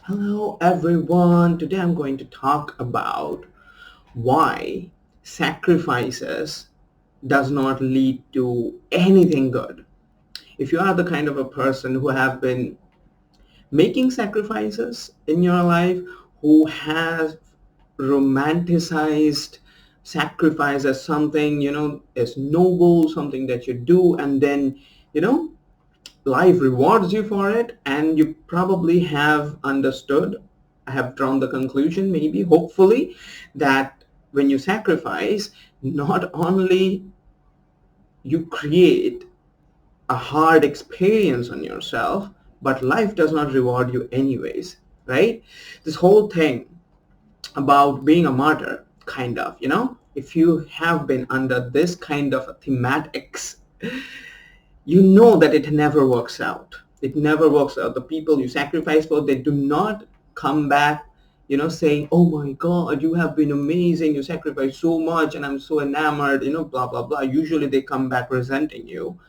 Hello everyone. Today I'm going to talk about why sacrifices does not lead to anything good. If you are the kind of a person who have been making sacrifices in your life, who has romanticized sacrifice as something, as noble, something that you do, and then, you know, life rewards you for it, and you probably have understood, have drawn the conclusion, maybe hopefully, that when you sacrifice, not only you create a hard experience on yourself, but life does not reward you anyways, right? This whole thing about being a martyr, kind of, if you have been under this kind of thematics, you know that it never works out. It never works out. The people you sacrifice for, they do not come back, saying, oh my God, you have been amazing. You sacrificed so much and I'm so enamored, blah, blah, blah. Usually they come back resenting you.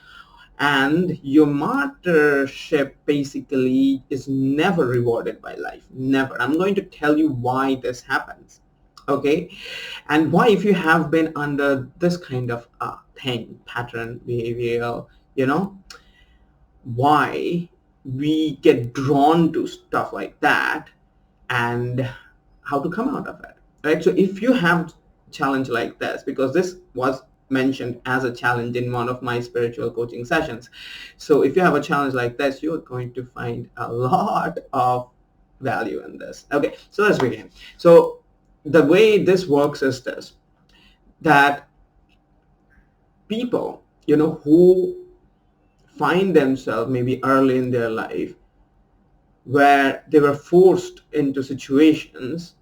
And your martyrship basically is never rewarded by life. Never. I'm going to tell you why this happens. Okay. And why, if you have been under this kind of thing, pattern, behavioral, you know, why we get drawn to stuff like that, and how to come out of it, right? So if you have challenge like this, because this was mentioned as a challenge in one of my spiritual coaching sessions, so if you have a challenge like this, you're going to find a lot of value in this. Okay, so let's begin. So the way this works is this, that people, who find themselves maybe early in their life where they were forced into situations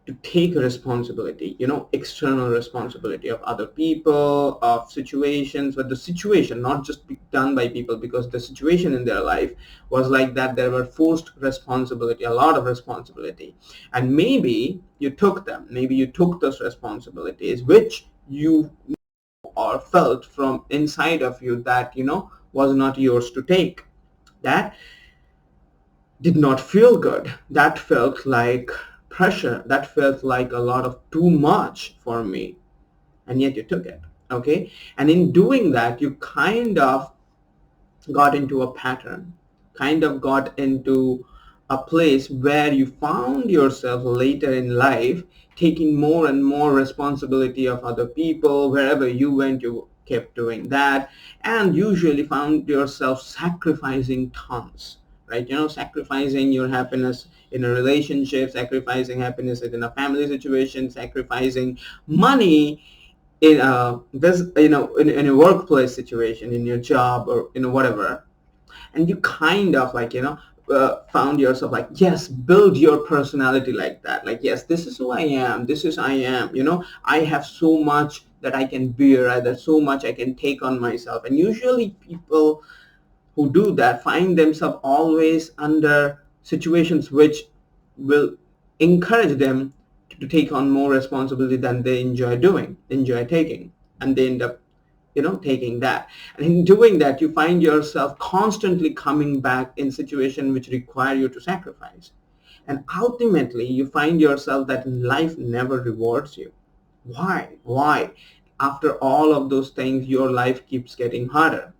to take responsibility, external responsibility of other people, of situations, but the situation not just be done by people, because the situation in their life was like that. There were forced responsibility, a lot of responsibility, and maybe you took them, maybe you took those responsibilities which you or felt from inside of you that was not yours to take, that did not feel good, that felt like pressure, that felt like a lot of too much for me, and yet you took it. Okay, and in doing that, you kind of got into a pattern, kind of got into a place where you found yourself later in life taking more and more responsibility of other people. Wherever you went, you kept doing that, and usually found yourself sacrificing tons, right? Sacrificing your happiness in a relationship, sacrificing happiness in a family situation, sacrificing money in in a workplace situation, in your job, or whatever. And you kind of like found yourself like, yes, build your personality like that, like, yes, this is who I am, this is I am, I have so much that I can bear, either so much I can take on myself. And usually people who do that find themselves always under situations which will encourage them to take on more responsibility than they enjoy taking, and they end up taking that. And in doing that, you find yourself constantly coming back in situations which require you to sacrifice, and ultimately you find yourself that life never rewards you. Why after all of those things your life keeps getting harder?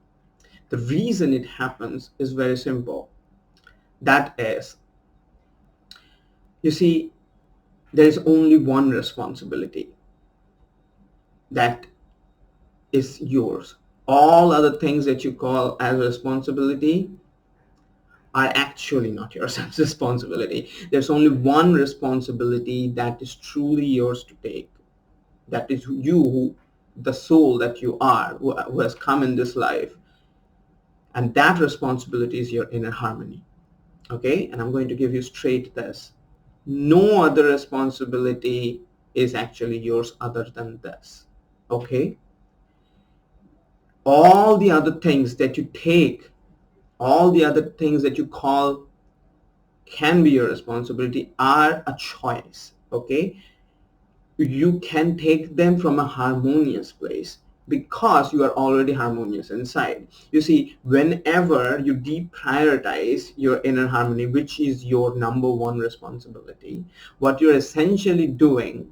The reason it happens is very simple. That is, you see, there is only one responsibility that is yours. All other things that you call as responsibility are actually not your responsibility. There's only one responsibility that is truly yours to take. That is you, the soul that you are, who has come in this life. And that responsibility is your inner harmony. Okay? And I'm going to give you straight this. No other responsibility is actually yours other than this. Okay? All the other things that you take, all the other things that you call can be your responsibility, are a choice. Okay? You can take them from a harmonious place. because you are already harmonious inside. You see, whenever you deprioritize your inner harmony, which is your number one responsibility, what you're essentially doing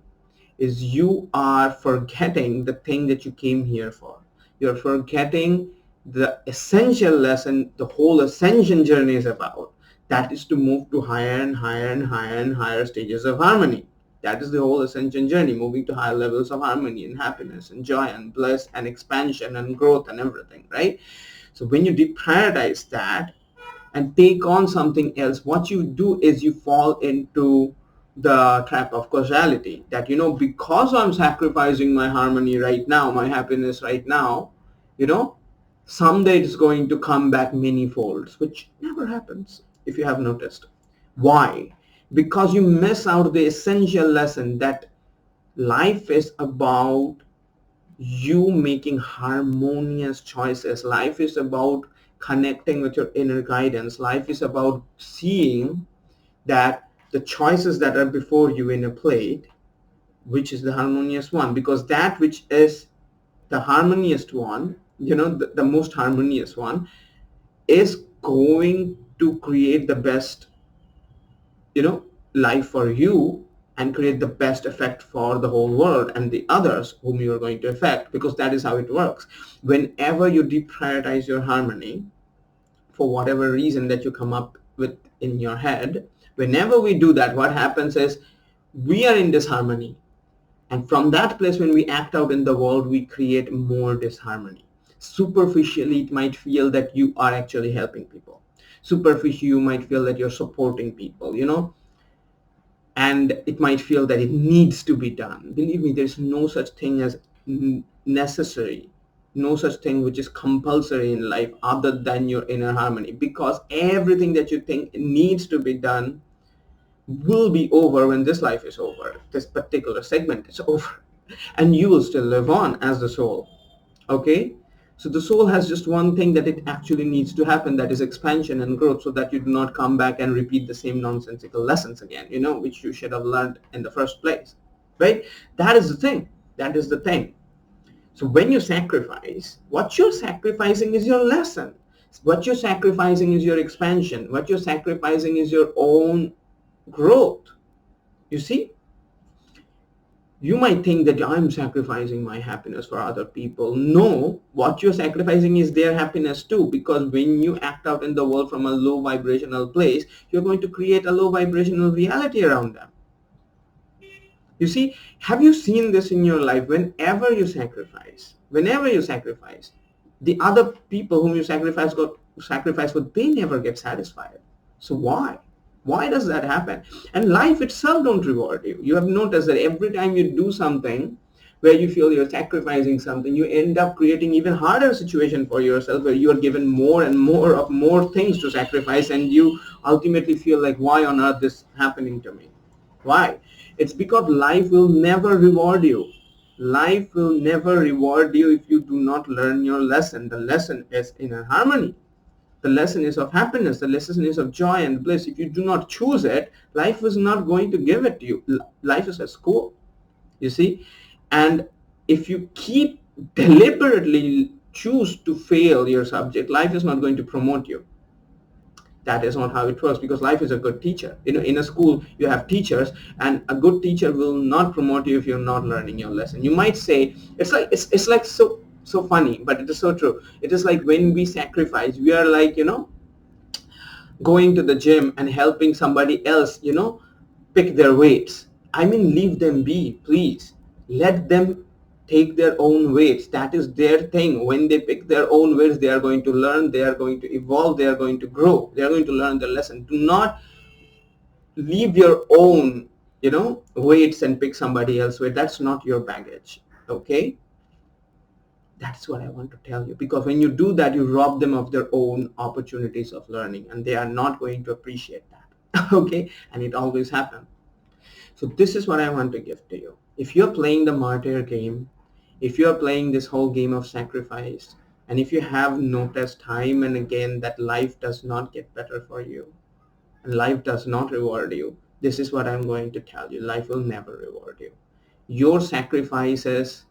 is you are forgetting the thing that you came here for. You're forgetting the essential lesson the whole ascension journey is about. That is to move to higher and higher and higher and higher stages of harmony. That is the whole ascension journey, moving to higher levels of harmony and happiness and joy and bliss and expansion and growth and everything, right? So when you deprioritize that and take on something else, what you do is you fall into the trap of causality, that, because I'm sacrificing my harmony right now, my happiness right now, you know, someday it's going to come back many folds, which never happens, if you have noticed. Why? Because you miss out the essential lesson that life is about you making harmonious choices. Life is about connecting with your inner guidance. Life is about seeing that the choices that are before you in a plate, which is the harmonious one, because that which is the harmonious one, the most harmonious one, is going to create the best, life for you, and create the best effect for the whole world and the others whom you are going to affect, because that is how it works. Whenever you deprioritize your harmony, for whatever reason that you come up with in your head, whenever we do that, what happens is we are in disharmony. And from that place, when we act out in the world, we create more disharmony. Superficially, it might feel that you are actually helping people. Superficially, you might feel that you're supporting people, and it might feel that it needs to be done. Believe me, there's no such thing as necessary, no such thing which is compulsory in life other than your inner harmony, because everything that you think needs to be done will be over when this life is over. This particular segment is over, and you will still live on as the soul. Okay? So the soul has just one thing that it actually needs to happen, that is expansion and growth, so that you do not come back and repeat the same nonsensical lessons again, which you should have learned in the first place. Right? That is the thing. That is the thing. So when you sacrifice, what you're sacrificing is your lesson. What you're sacrificing is your expansion. What you're sacrificing is your own growth. You see? You might think that I'm sacrificing my happiness for other people. No, what you're sacrificing is their happiness too, because when you act out in the world from a low vibrational place, you're going to create a low vibrational reality around them. You see, have you seen this in your life? Whenever you sacrifice, the other people whom you sacrifice for, they never get satisfied. So why? Why does that happen? And life itself don't reward you. You have noticed that every time you do something where you feel you're sacrificing something, you end up creating even harder situation for yourself, where you are given more and more things to sacrifice, and you ultimately feel like, why on earth this happening to me? Why? It's because life will never reward you. Life will never reward you if you do not learn your lesson. The lesson is inner harmony. The lesson is of happiness. The lesson is of joy and bliss. If you do not choose it, life is not going to give it to you. Life is a school, you see. And if you keep deliberately choose to fail your subject, life is not going to promote you. That is not how it works, because life is a good teacher. In a school, you have teachers, and a good teacher will not promote you if you're not learning your lesson. You might say, it's like so funny, but it is so true. It is like when we sacrifice, we are like, going to the gym and helping somebody else, pick their weights. I mean, leave them be, please. Let them take their own weights. That is their thing. When they pick their own weights, they are going to learn, they are going to evolve, they are going to grow, they are going to learn their lesson. Do not leave your own, weights and pick somebody else's weight. That's not your baggage. Okay? That's what I want to tell you, because when you do that, you rob them of their own opportunities of learning, and they are not going to appreciate that. Okay? And it always happens. So this is what I want to give to you. If you're playing the martyr game, if you're playing this whole game of sacrifice, and if you have noticed time and again that life does not get better for you, and life does not reward you, this is what I'm going to tell you. Life will never reward you. Your sacrifices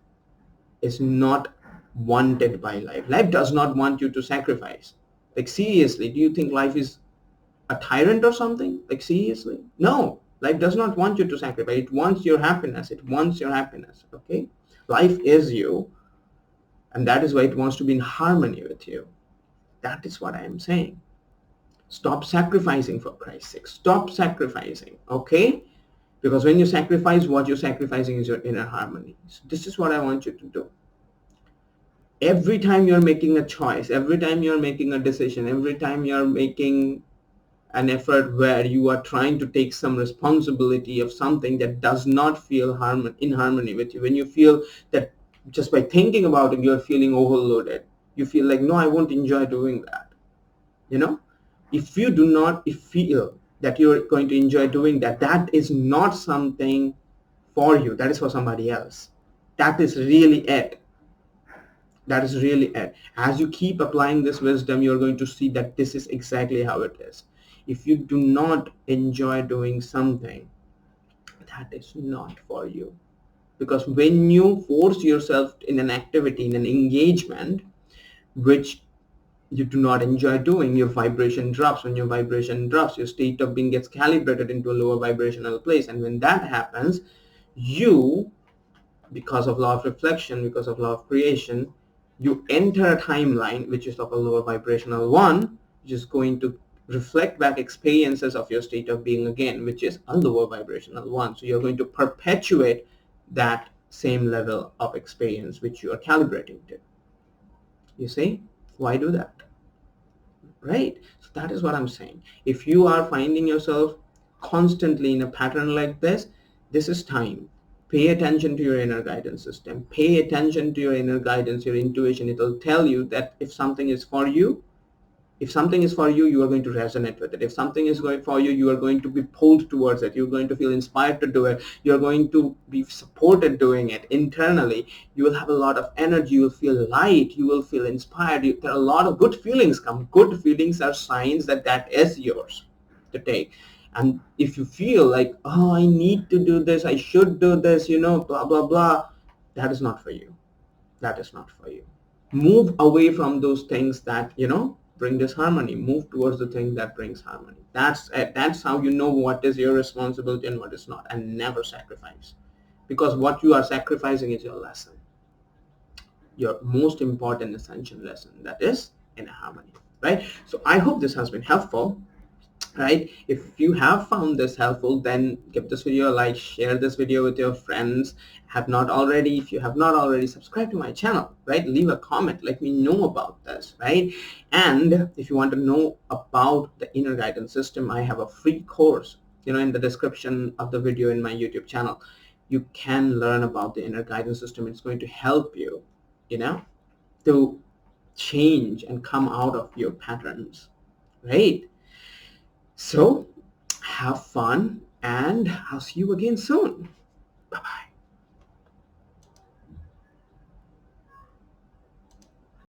is not wanted by life. Life does not want you to sacrifice. Like seriously, do you think life is a tyrant or something? Like seriously? No, life does not want you to sacrifice. It wants your happiness. It wants your happiness, okay? Life is you, and that is why it wants to be in harmony with you. That is what I am saying. Stop sacrificing, for Christ's sake. Stop sacrificing, okay? Because when you sacrifice, what you're sacrificing is your inner harmony. So this is what I want you to do. Every time you're making a choice, every time you're making a decision, every time you're making an effort where you are trying to take some responsibility of something that does not feel in harmony with you, when you feel that just by thinking about it, you're feeling overloaded, you feel like, no, I won't enjoy doing that. If you do not feel that you're going to enjoy doing that, that is not something for you. That is for somebody else. That is really it. That is really it. As you keep applying this wisdom, you're going to see that this is exactly how it is. If you do not enjoy doing something, that is not for you. Because when you force yourself in an activity, in an engagement, which you do not enjoy doing, your vibration drops. When your vibration drops, your state of being gets calibrated into a lower vibrational place. And when that happens, you, because of law of reflection, because of law of creation, you enter a timeline which is of a lower vibrational one, which is going to reflect back experiences of your state of being again, which is a lower vibrational one. So you're going to perpetuate that same level of experience which you are calibrating to. You see? Why do that? Right? So that is what I'm saying. If you are finding yourself constantly in a pattern like this is time. Pay attention to your inner guidance system. Pay attention to your inner guidance, your intuition. It will tell you that if something is for you, you are going to resonate with it. If something is going for you, you are going to be pulled towards it. You're going to feel inspired to do it. You're going to be supported doing it internally. You will have a lot of energy. You will feel light. You will feel inspired. There are a lot of good feelings come. Good feelings are signs that that is yours to take. And if you feel like, oh, I need to do this, I should do this, blah, blah, blah, that is not for you. That is not for you. Move away from those things that, bring disharmony. Move towards the thing that brings harmony. That's it. That's how you know what is your responsibility and what is not. And never sacrifice. Because what you are sacrificing is your lesson. Your most important essential lesson. That is inner harmony. Right? So I hope this has been helpful. Right? If you have found this helpful, then give this video a like, share this video with your friends. If you have not already, subscribe to my channel, right? Leave a comment, let me know about this, right? And if you want to know about the inner guidance system, I have a free course, in the description of the video in my YouTube channel. You can learn about the inner guidance system. It's going to help you, to change and come out of your patterns, right? So have fun, and I'll see you again soon.